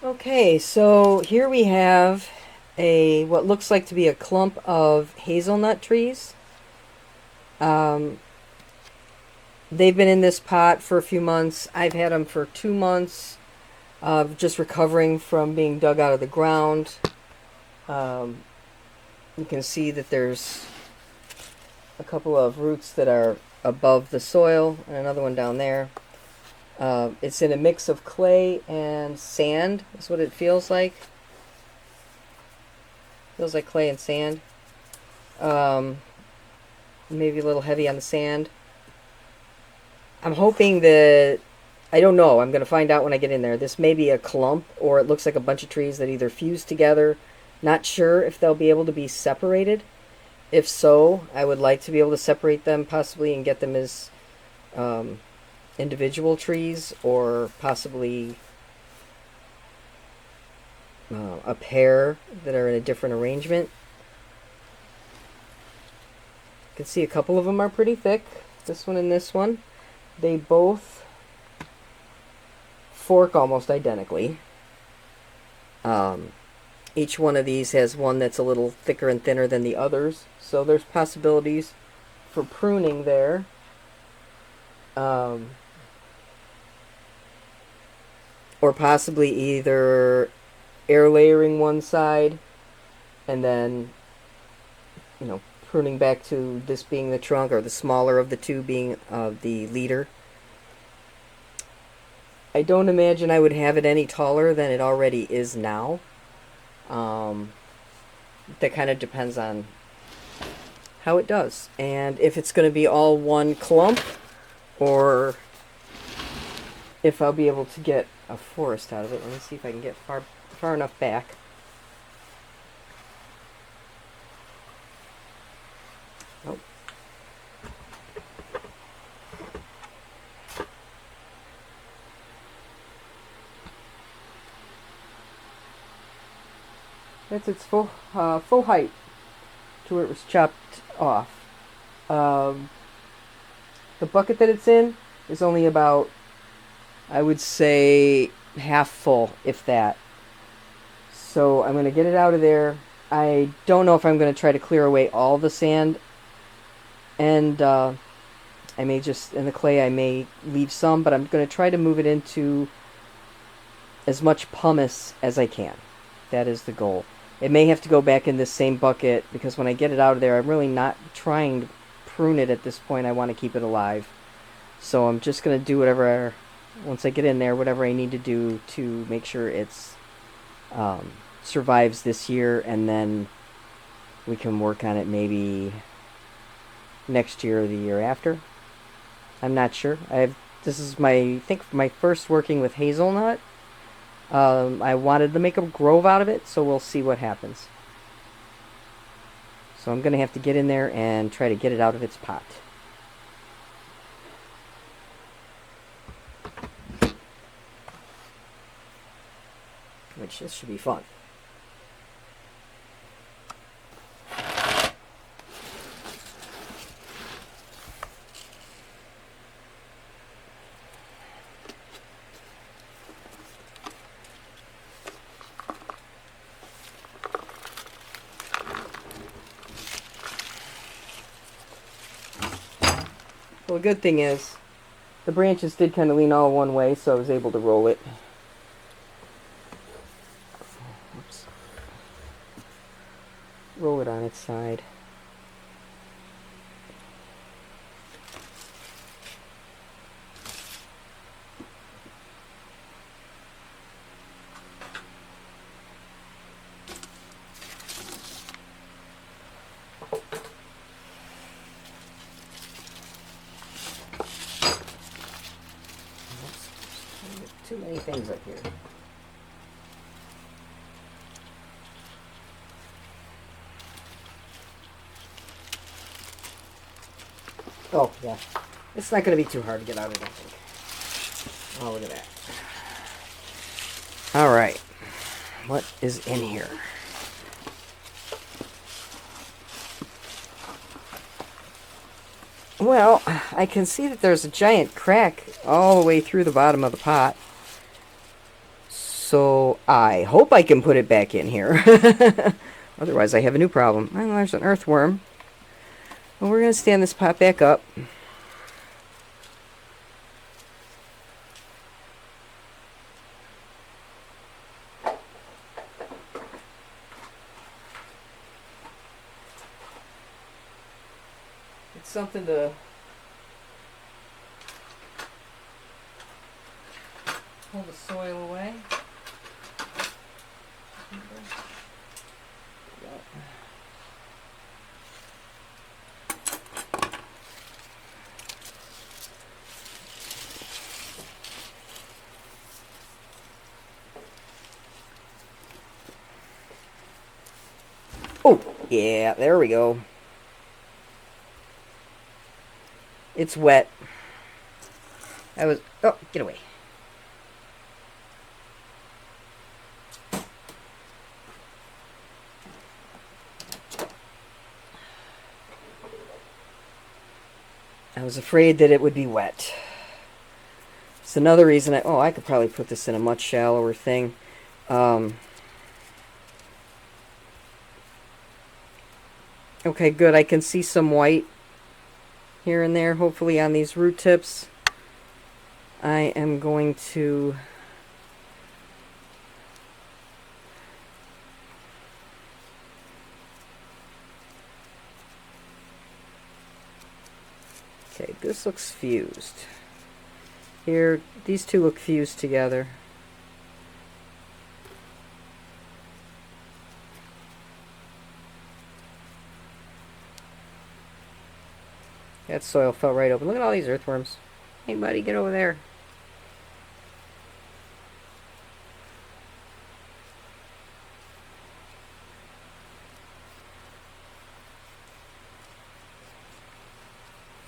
Okay, so here we have what looks like to be a clump of hazelnut trees. Um, they've been in this pot for a few months. I've had them for 2 months of just recovering from being dug out of the ground. Um, you can see that there's a couple of roots that are above the soil and another one down there. It's in a mix of clay and sand, is what it feels like. Feels like clay and sand. Um, Maybe a little heavy on the sand. I'm hoping that, I don't know, I'm going to find out when I get in there. This may be a clump, or it looks like a bunch of trees that either fuse together. Not sure if they'll be able to be separated. If so, I would like to be able to separate them possibly and get them as um, individual trees, or possibly a pair that are in a different arrangement. You can see a couple of them are pretty thick. This one and this one. They both fork almost identically. Each one of these has one that's a little thicker and thinner than the others, so there's possibilities for pruning there. Or possibly either air layering one side and then, pruning back to this being the trunk, or the smaller of the two being the leader. I don't imagine I would have it any taller than it already is now. That kind of depends on how it does, and if it's going to be all one clump, or if I'll be able to get a forest out of it. Let me see if I can get far enough back. Oh. That's its full height to where it was chopped off. Um, the bucket that it's in is only about, I would say, half full, if that. So I'm going to get it out of there. I don't know if I'm going to try to clear away all the sand, and I may just, in the clay, I may leave some, but I'm going to try to move it into as much pumice as I can. That is the goal. It may have to go back in this same bucket, because when I get it out of there, I'm really not trying to prune it at this point. I want to keep it alive. So I'm just going to do whatever, once I get in there, whatever I need to do to make sure it's survives this year, and then we can work on it maybe next year or the year after. I'm not sure. This is I think my first working with hazelnut. I wanted to make a grove out of it, so we'll see what happens. So I'm going to have to get in there and try to get it out of its pot. Which, this should be fun. Well, the good thing is, the branches did kind of lean all one way, so I was able to roll it. Oops. Roll it on its side. Too many things up here. Oh, yeah. It's not going to be too hard to get out, I don't think. Oh, look at that. Alright. What is in here? Well, I can see that there's a giant crack all the way through the bottom of the pot. So I hope I can put it back in here. Otherwise I have a new problem. Oh, there's an earthworm. Well, we're going to stand this pot back up. It's something to pull the soil away. Oh, yeah, there we go. It's wet. Oh, get away. I was afraid that it would be wet. It's another reason I could probably put this in a much shallower thing. Okay, good. I can see some white here and there, hopefully on these root tips. I am going to okay, this looks fused. Here, these two look fused together. That soil fell right open. Look at all these earthworms. Hey buddy, get over there.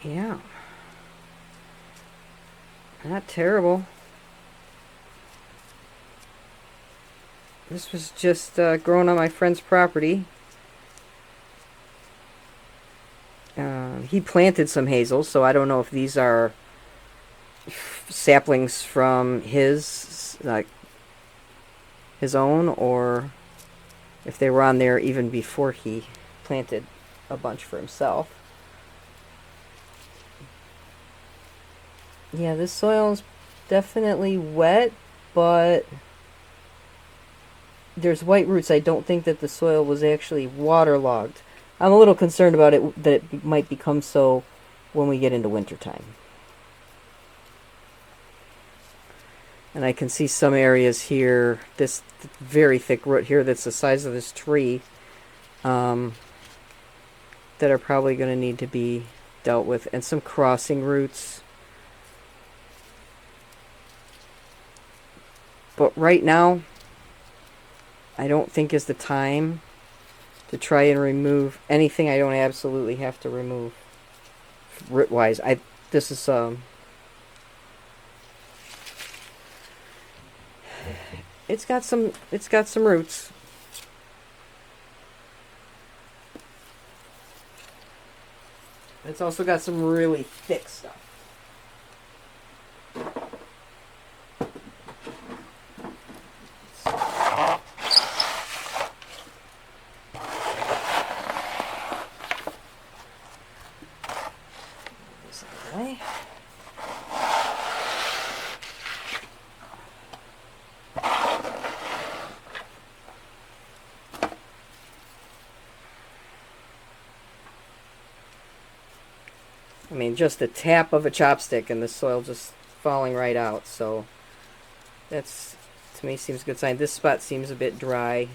Yeah. Not terrible. This was just growing on my friend's property. He planted some hazels, so I don't know if these are saplings from his own, or if they were on there even before he planted a bunch for himself. Yeah, this soil is definitely wet, but there's white roots. I don't think that the soil was actually waterlogged. I'm a little concerned about it, that it might become so when we get into wintertime. And I can see some areas here, this very thick root here that's the size of this tree, that are probably going to need to be dealt with, and some crossing roots. But right now, I don't think is the time to try and remove anything I don't absolutely have to remove root-wise. This is it's got some roots. It's also got some really thick stuff. I mean, just a tap of a chopstick and the soil just falling right out. So that's, to me, seems a good sign. This spot seems a bit dry.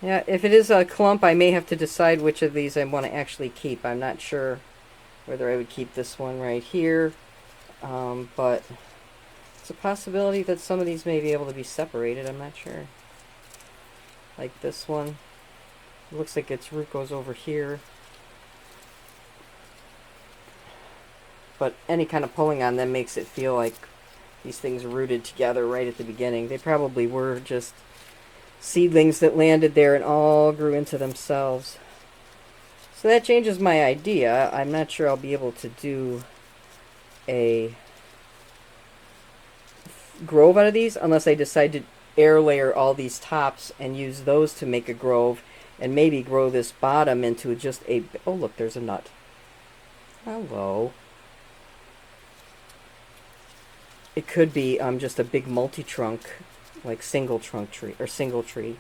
Yeah, if it is a clump, I may have to decide which of these I want to actually keep. I'm not sure whether I would keep this one right here, but it's a possibility that some of these may be able to be separated. I'm not sure. Like this one. It looks like its root goes over here. But any kind of pulling on them makes it feel like these things rooted together right at the beginning. They probably were just seedlings that landed there and all grew into themselves. So that changes my idea. I'm not sure I'll be able to do a grove out of these unless I decide to air layer all these tops and use those to make a grove, and maybe grow this bottom into just a... Oh, look, there's a nut. Hello. It could be just a big multi-trunk, like single trunk tree, or single tree.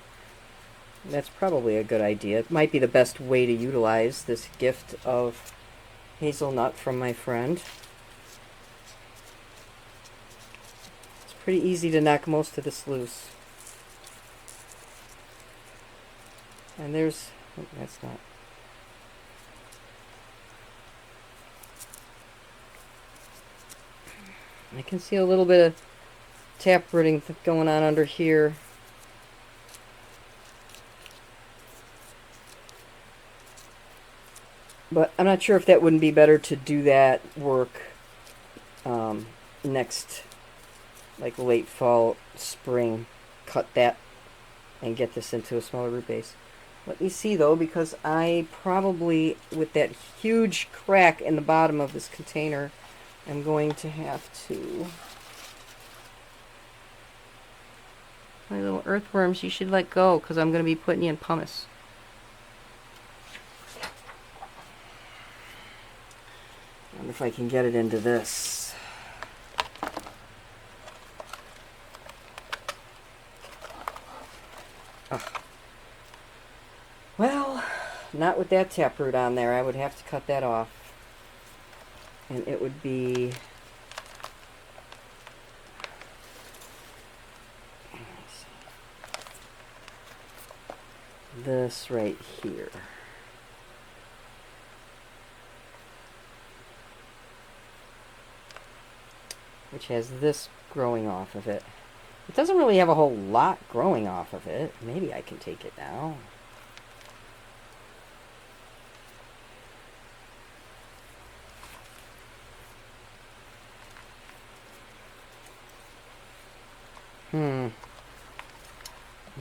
That's probably a good idea. It might be the best way to utilize this gift of hazelnut from my friend. It's pretty easy to knock most of this loose. And there's... Oh, that's not... I can see a little bit of taprooting going on under here. But I'm not sure if that wouldn't be better to do that work next, like late fall, spring. Cut that and get this into a smaller root base. Let me see though, because I probably, with that huge crack in the bottom of this container, I'm going to have to... My little earthworms, you should let go, because I'm going to be putting you in pumice. I wonder if I can get it into this. Ugh. Well, not with that taproot on there. I would have to cut that off. And it would be... this right here. Which has this growing off of it. It doesn't really have a whole lot growing off of it. Maybe I can take it now.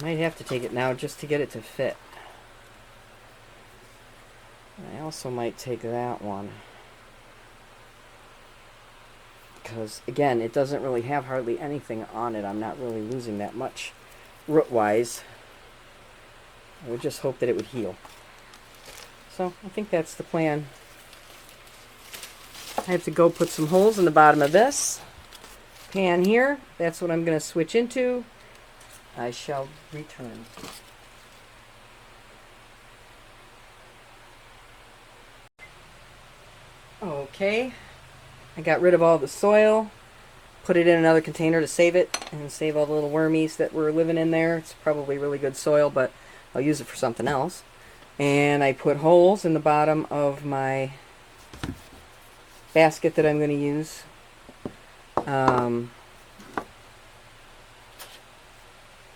Might have to take it now just to get it to fit. I also might take that one. Because, again, it doesn't really have hardly anything on it. I'm not really losing that much root-wise. I would just hope that it would heal. So, I think that's the plan. I have to go put some holes in the bottom of this pan here. That's what I'm going to switch into. I shall return. Okay. I got rid of all the soil, put it in another container to save it, and save all the little wormies that were living in there. It's probably really good soil, but I'll use it for something else. And I put holes in the bottom of my basket that I'm going to use.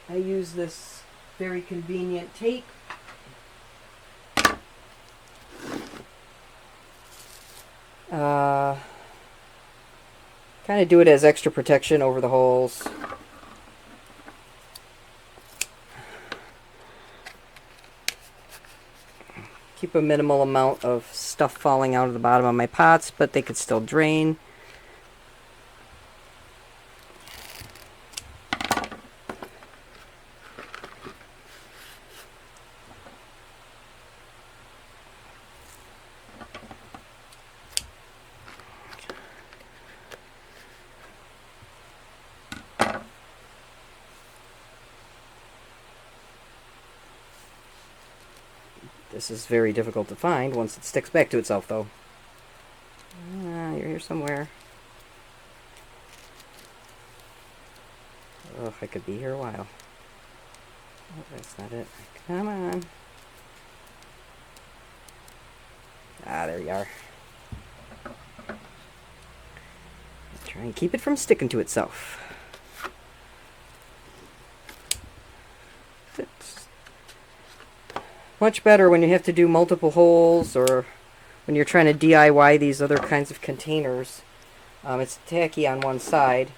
I use this very convenient tape. Kind of do it as extra protection over the holes. Keep a minimal amount of stuff falling out of the bottom of my pots, but they could still drain. This is very difficult to find once it sticks back to itself, though. You're here somewhere. Oh, I could be here a while. Oh, that's not it. Come on. Ah, there you are. Try and keep it from sticking to itself. It's much better when you have to do multiple holes, or when you're trying to DIY these other kinds of containers. It's tacky on one side,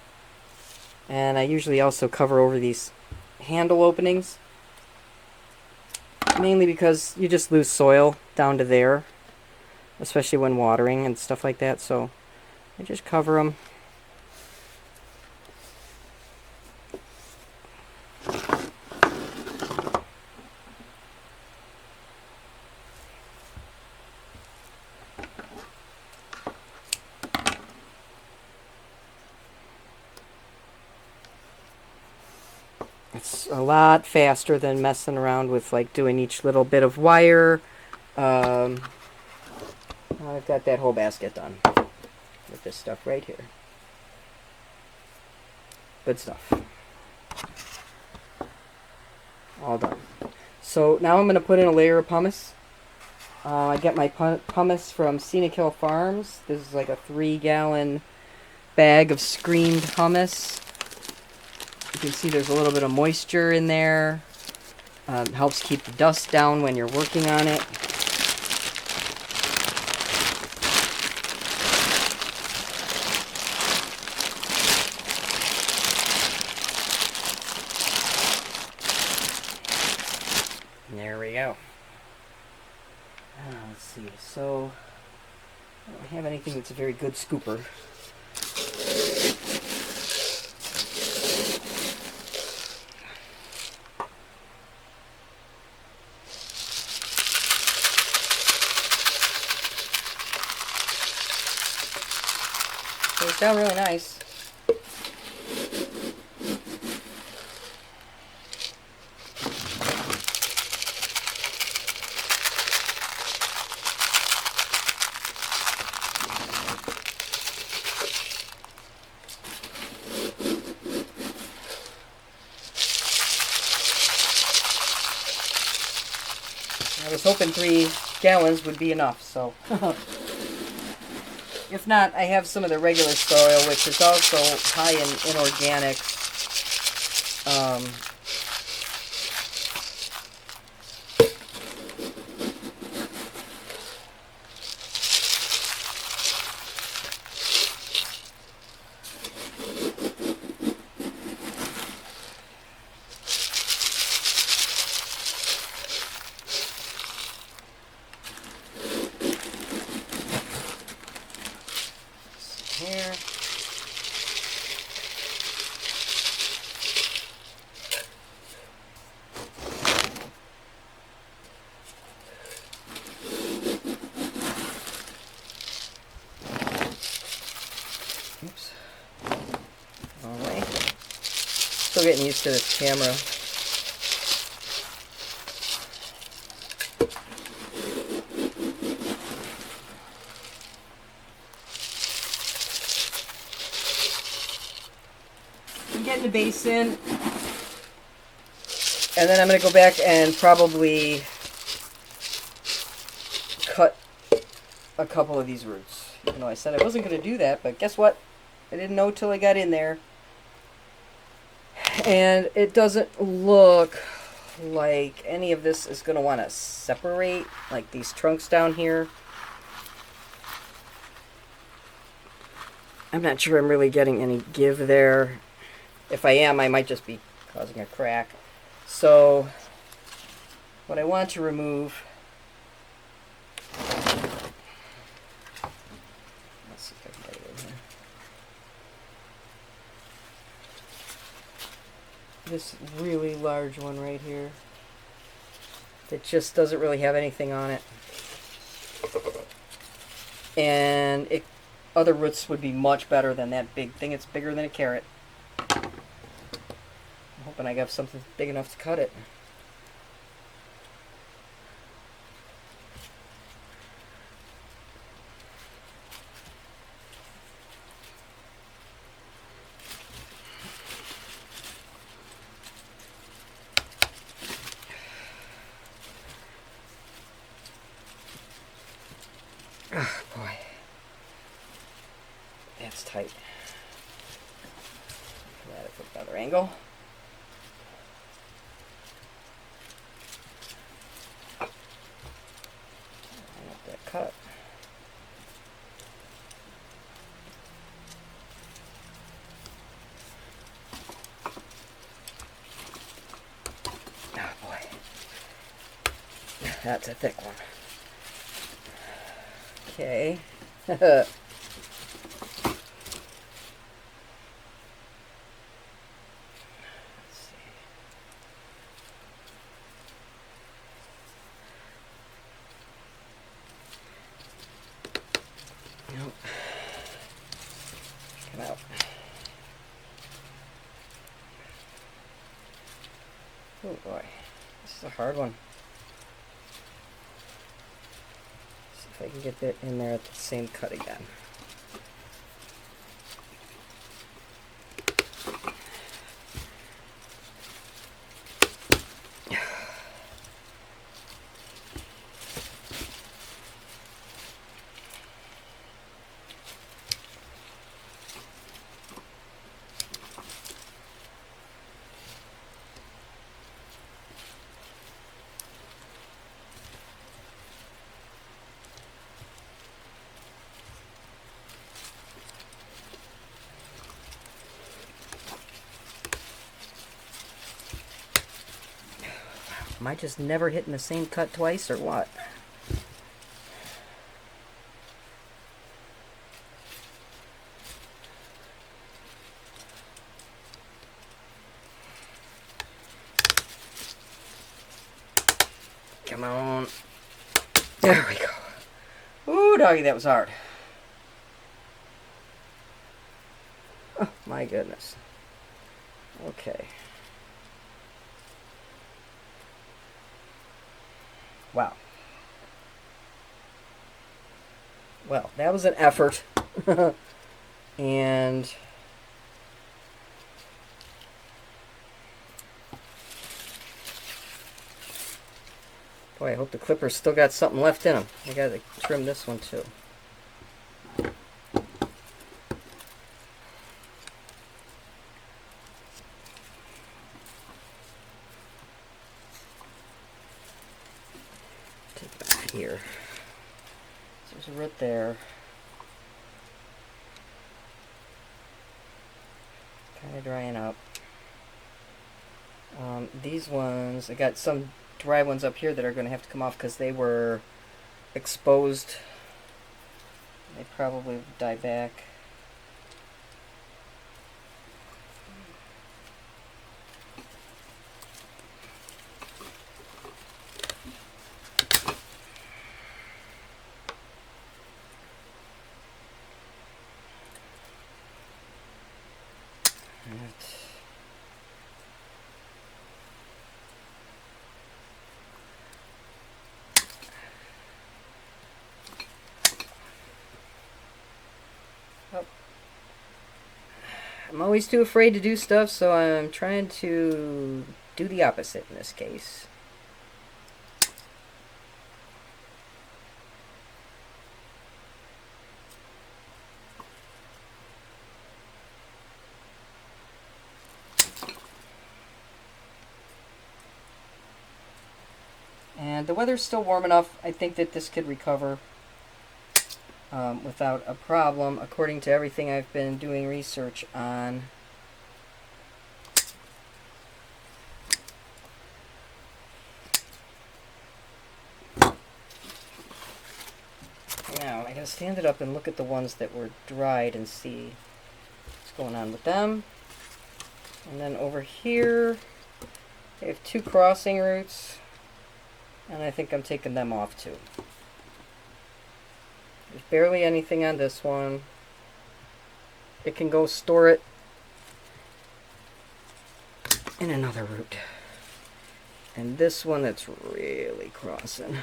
And I usually also cover over these handle openings, mainly because you just lose soil down to there, especially when watering and stuff like that. So I just cover them. It's a lot faster than messing around with like doing each little bit of wire. I've got that whole basket done with this stuff right here. Good stuff. All done. So now I'm going to put in a layer of pumice. I get my pumice from Scenic Hill Farms. This is like a 3-gallon bag of screened pumice. You can see there's a little bit of moisture in there. Helps keep the dust down when you're working on it. There we go. Let's see. So I don't have anything that's a very good scooper. Goes down really nice. I was hoping 3 gallons would be enough, so. If not, I have some of the regular soil, which is also high in inorganics. Here. Oops. Wrong way. Still getting used to this camera. I'm getting the base in. And then I'm going to go back and probably cut a couple of these roots. Even though I said I wasn't going to do that, but guess what? I didn't know till I got in there. And it doesn't look like any of this is going to want to separate, like these trunks down here. I'm not sure I'm really getting any give there. If I am, I might just be causing a crack. So what I want to remove, let's see if I can get it in here. This really large one right here that just doesn't really have anything on it. And other roots would be much better than that big thing. It's bigger than a carrot. I'm hoping I got something big enough to cut it. Oh boy. That's tight. Come at it from another angle. I want that cut. That's a thick one. Okay. Nope. Come out. Oh boy, this is a hard one. See if I can get that in there at the same cut again. Am I just never hitting the same cut twice, or what? Come on. There we go. Ooh, doggy, that was hard. Oh, my goodness. Okay. Wow. Well, that was an effort. And boy, I hope the clipper's still got something left in them. I gotta trim this one too. Take that here. So there's a root there. Kind of drying up. These ones, I got some dry ones up here that are going to have to come off because they were exposed. They probably die back. I'm always too afraid to do stuff, so I'm trying to do the opposite in this case. And the weather's still warm enough. I think that this could recover without a problem, according to everything I've been doing research on. Now, I gotta stand it up and look at the ones that were dried and see what's going on with them. And then over here, I have 2 crossing roots, and I think I'm taking them off too. There's barely anything on this one. It can go store it in another root. And this one that's really crossing.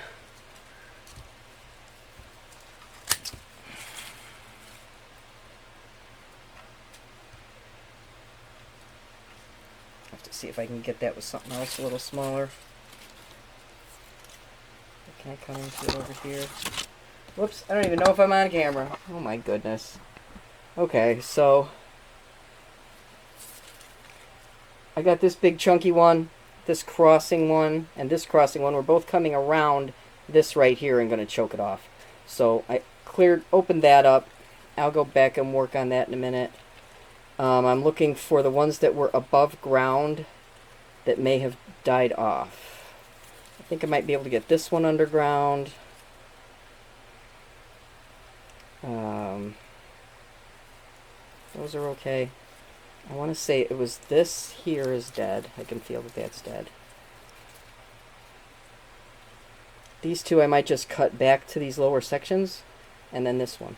Have to see if I can get that with something else a little smaller. Can I come into it over here? Whoops, I don't even know if I'm on camera. Oh my goodness. Okay, so I got this big chunky one, this crossing one, and this crossing one. We're both coming around this right here and going to choke it off. So I opened that up. I'll go back and work on that in a minute. I'm looking for the ones that were above ground that may have died off. I think I might be able to get this one underground. Those are okay. I want to say it was this here is dead. I can feel that that's dead. These two I might just cut back to these lower sections, and then this one.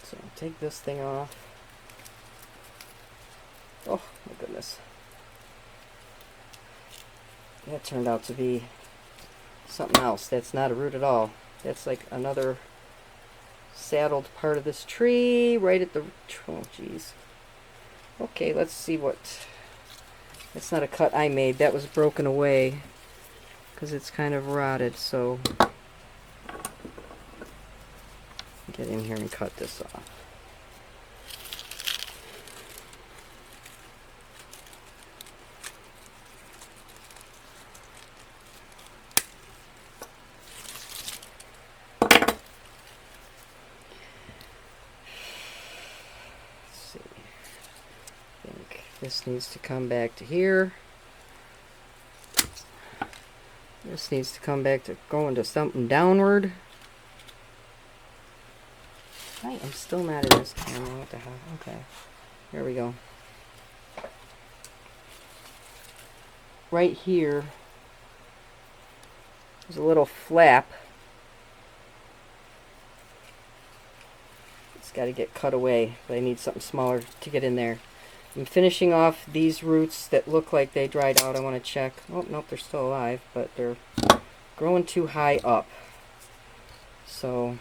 So take this thing off. Oh my goodness. That turned out to be something else. That's not a root at all. That's like another saddled part of this tree right at the... Oh, jeez. Okay, let's see what... That's not a cut I made. That was broken away because it's kind of rotted, so... Get in here and cut this off. This needs to come back to here. This needs to come back to going to something downward. I am still not in this camera. What the hell? Okay. Here we go. Right here, there's a little flap. It's got to get cut away, but I need something smaller to get in there. I'm finishing off these roots that look like they dried out. I want to check. Oh, nope, they're still alive, but they're growing too high up. So,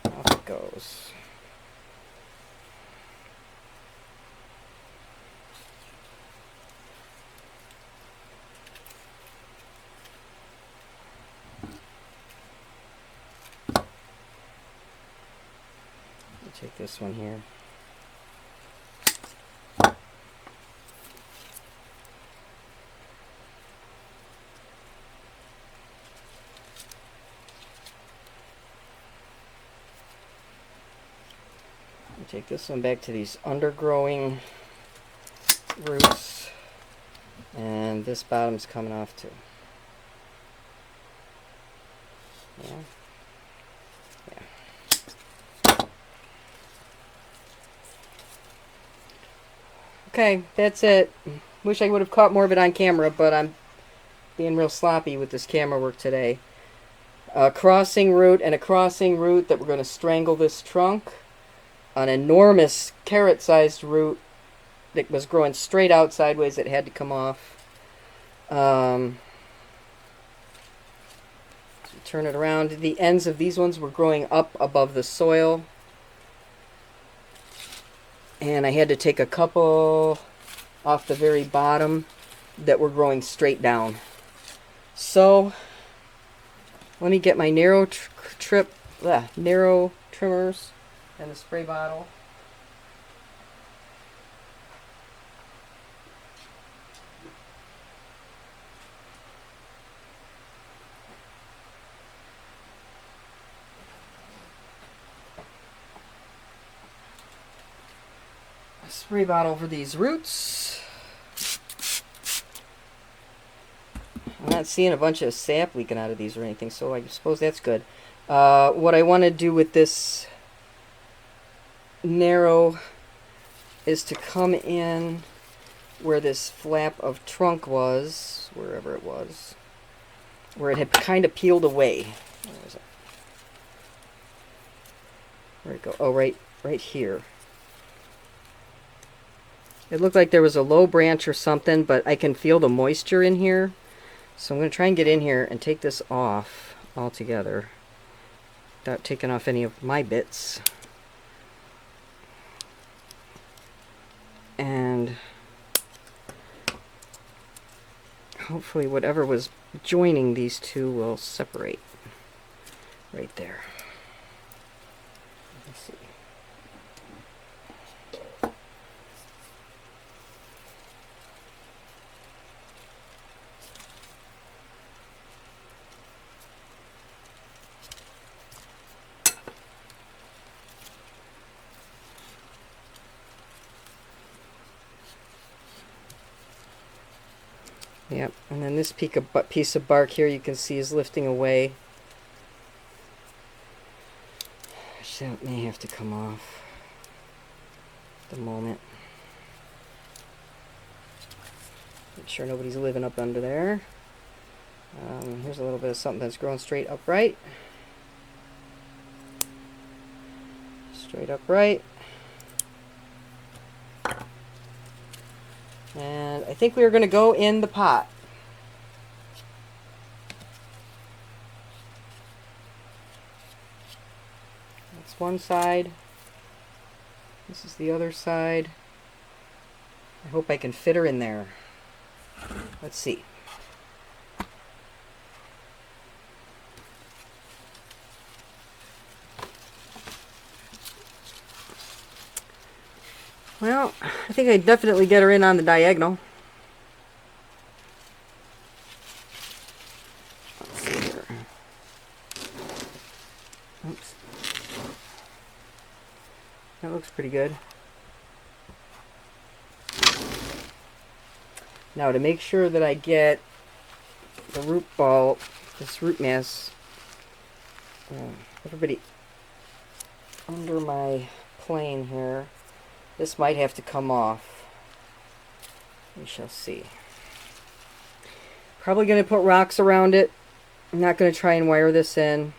off it goes. I'll take this one here. Take this one back to these undergrowing roots, and this bottom's coming off too. Yeah. Okay, that's it. Wish I would have caught more of it on camera, but I'm being real sloppy with this camera work today. A crossing root and a crossing root that we're going to strangle this trunk. An enormous carrot-sized root that was growing straight out sideways that had to come off. Turn it around. The ends of these ones were growing up above the soil. And I had to take a couple off the very bottom that were growing straight down. So, let me get my narrow trimmers and the spray bottle. A spray bottle for these roots. I'm not seeing a bunch of sap leaking out of these or anything, so I suppose that's good. What I want to do with this narrow is to come in where this flap of trunk was, wherever it was, where it had kind of peeled away. Where was it? Where'd it go? Oh, right here. It looked like there was a low branch or something, but I can feel the moisture in here. So I'm going to try and get in here and take this off altogether without taking off any of my bits. And hopefully whatever was joining these two will separate right there. Let's see. Yep, and then this piece of bark here you can see is lifting away. So it may have to come off at the moment. Make sure nobody's living up under there. Here's a little bit of something that's growing straight upright. Straight upright. And I think we are going to go in the pot. That's one side. This is the other side. I hope I can fit her in there. Let's see. Well, I think I definitely get her in on the diagonal. Let's see here. Oops. That looks pretty good. Now to make sure that I get the root ball, this root mass, everybody under my plane here, this might have to come off. We shall see. Probably going to put rocks around it. I'm not going to try and wire this in.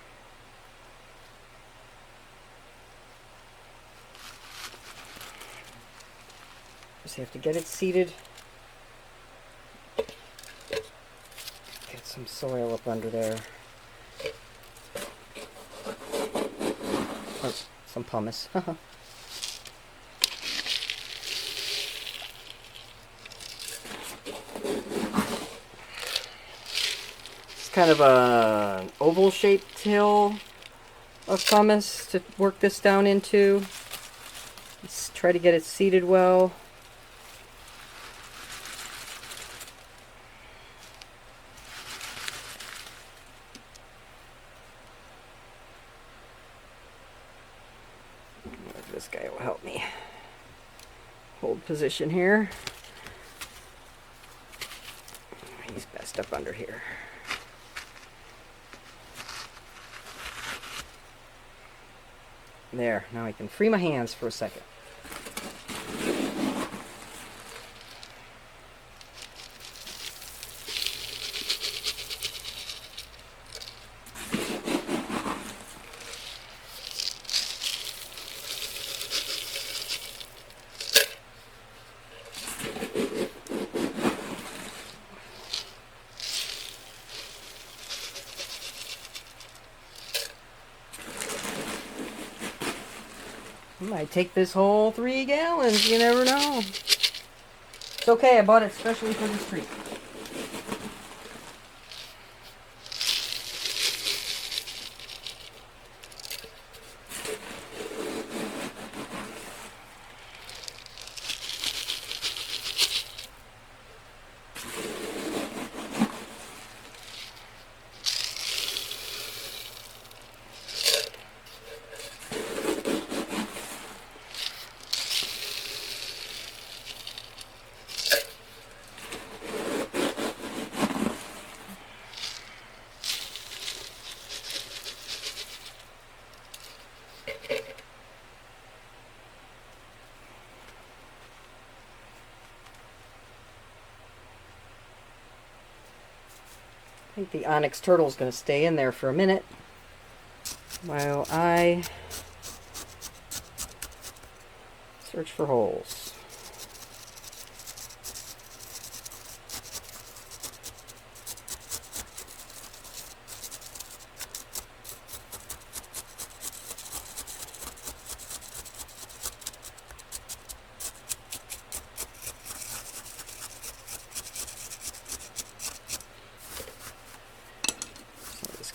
Just have to get it seated. Get some soil up under there. Oh, some pumice. Kind of a oval shaped hill of pumice to work this down into. Let's try to get it seated well. This guy will help me hold position here. He's best up under here. There, now I can free my hands for a second. I might take this whole 3 gallons, you never know. It's okay, I bought it especially for this tree. I think the onyx turtle is going to stay in there for a minute while I search for holes.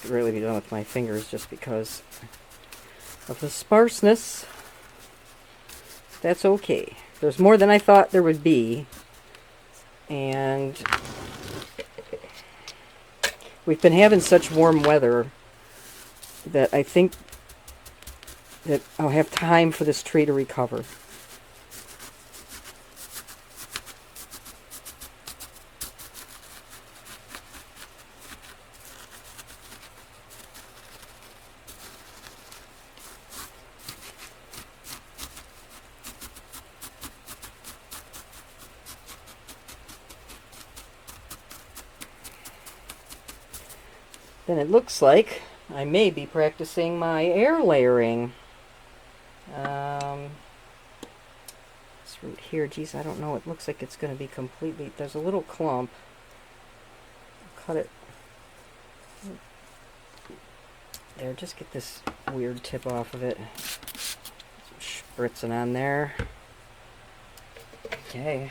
Really be done with my fingers just because of the sparseness. That's okay. There's more than I thought there would be, and we've been having such warm weather that I think that I'll have time for this tree to recover. then it looks like I may be practicing my air layering. This root here, geez, I don't know. It looks like it's going to be completely... There's a little clump. I'll cut it. There, just get this weird tip off of it. Spritzing on there. Okay.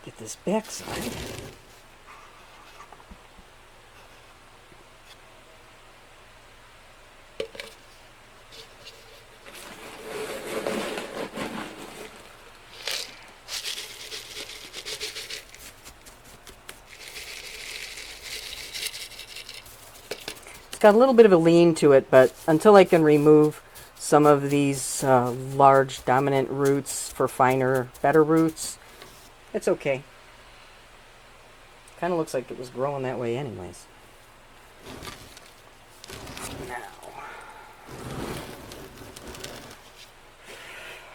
Get this back side. It's got a little bit of a lean to it, but until I can remove some of these large dominant roots for finer, better roots, it's okay. Kind of looks like it was growing that way anyways. Now,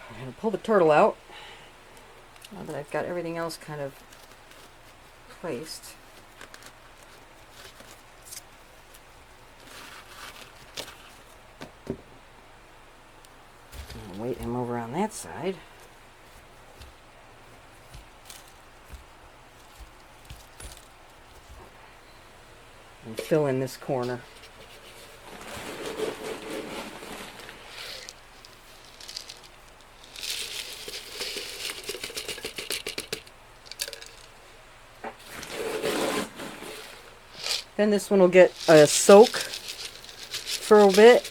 I'm going to pull the turtle out. Now that I've got everything else kind of placed. And weight him over on that side. And fill in this corner. Then this one will get a soak for a bit.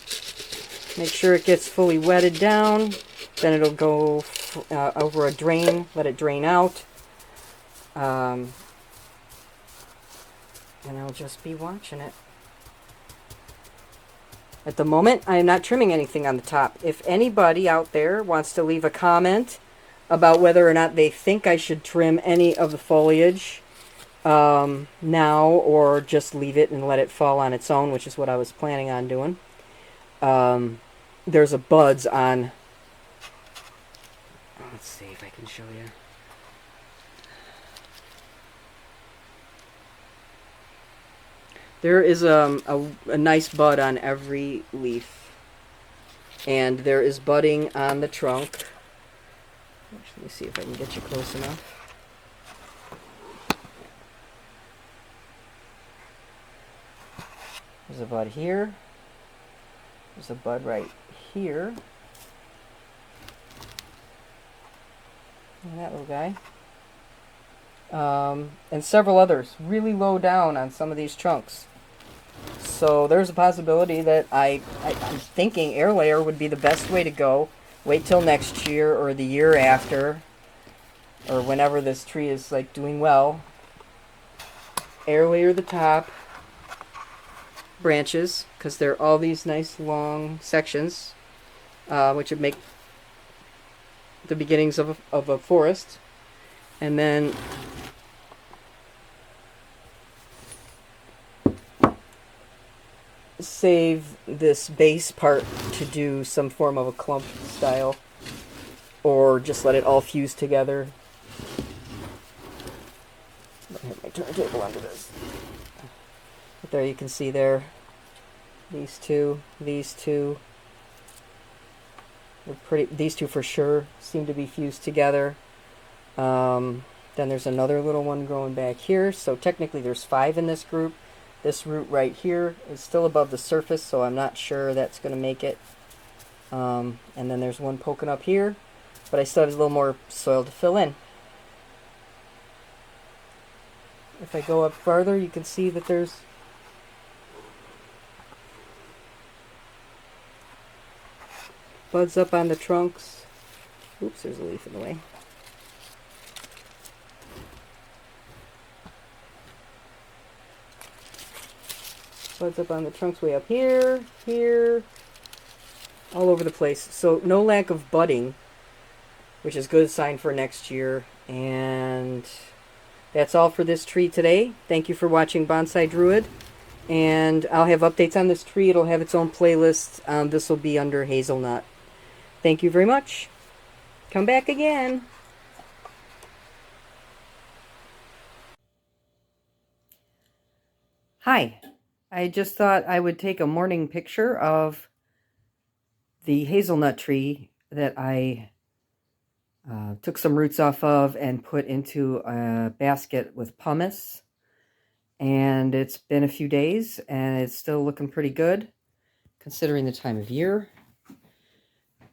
Make sure it gets fully wetted down. Then it'll go over a drain, let it drain out. And I'll just be watching it. At the moment, I am not trimming anything on the top. If anybody out there wants to leave a comment about whether or not they think I should trim any of the foliage now, or just leave it and let it fall on its own, which is what I was planning on doing. There's a buds on... Let's see if I can show you. There is a nice bud on every leaf. And there is budding on the trunk. Actually, let me see if I can get you close enough. There's a bud here. There's a bud right here. And that little guy. And several others really low down on some of these trunks. So there's a possibility that I'm thinking air layer would be the best way to go. Wait till next year or the year after, or whenever this tree is like doing well. Air layer the top branches, because they're all these nice long sections, which would make the beginnings of a forest. And then save this base part to do some form of a clump style, or just let it all fuse together. Let me hit my turntable under this. But there you can see there, these two. They're pretty. These two for sure seem to be fused together. Then there's another little one growing back here. So technically there's 5 in this group. This root right here is still above the surface, so I'm not sure that's going to make it. And then there's one poking up here, but I still have a little more soil to fill in. If I go up farther, you can see that there's Buds up on the trunks. Oops, there's a leaf in the way. Buds up on the trunks way up here, here, all over the place. So no lack of budding, which is a good sign for next year. And that's all for this tree today. Thank you for watching Bonsai Druid. And I'll have updates on this tree. It'll have its own playlist. This will be under Hazelnut. Thank you very much. Come back again. Hi. I just thought I would take a morning picture of the hazelnut tree that I took some roots off of and put into a basket with pumice. And it's been a few days and it's still looking pretty good considering the time of year.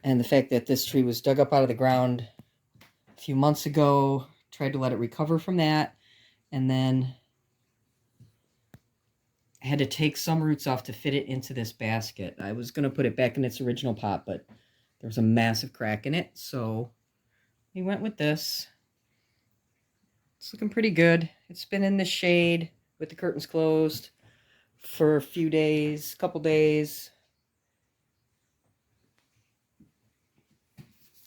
And the fact that this tree was dug up out of the ground a few months ago, tried to let it recover from that, and then I had to take some roots off to fit it into this basket. I was going to put it back in its original pot, but there was a massive crack in it, so we went with this. It's looking pretty good. It's been in the shade with the curtains closed for a few days, couple days.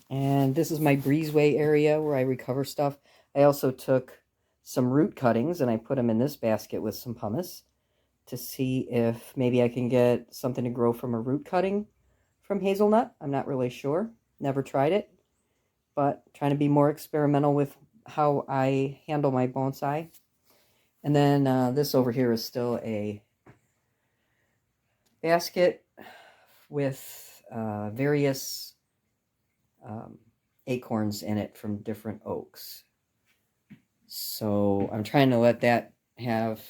And this is my breezeway area where I recover stuff. I also took some root cuttings and I put them in this basket with some pumice to see if maybe I can get something to grow from a root cutting from hazelnut. I'm not really sure. Never tried it, but trying to be more experimental with how I handle my bonsai. And then this over here is still a basket with various acorns in it from different oaks. So I'm trying to let that have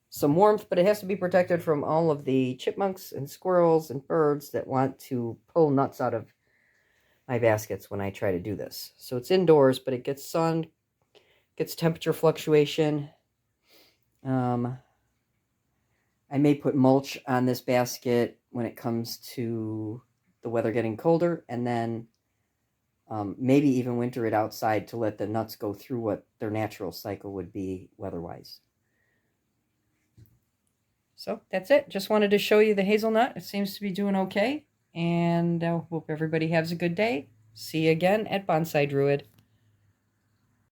some warmth, but it has to be protected from all of the chipmunks and squirrels and birds that want to pull nuts out of my baskets when I try to do this. So it's indoors, but it gets sun, gets temperature fluctuation. I may put mulch on this basket when it comes to the weather getting colder, and then maybe even winter it outside to let the nuts go through what their natural cycle would be weather-wise. So that's it. Just wanted to show you the hazelnut. It seems to be doing okay. And I hope everybody has a good day. See you again at Bonsai Druid.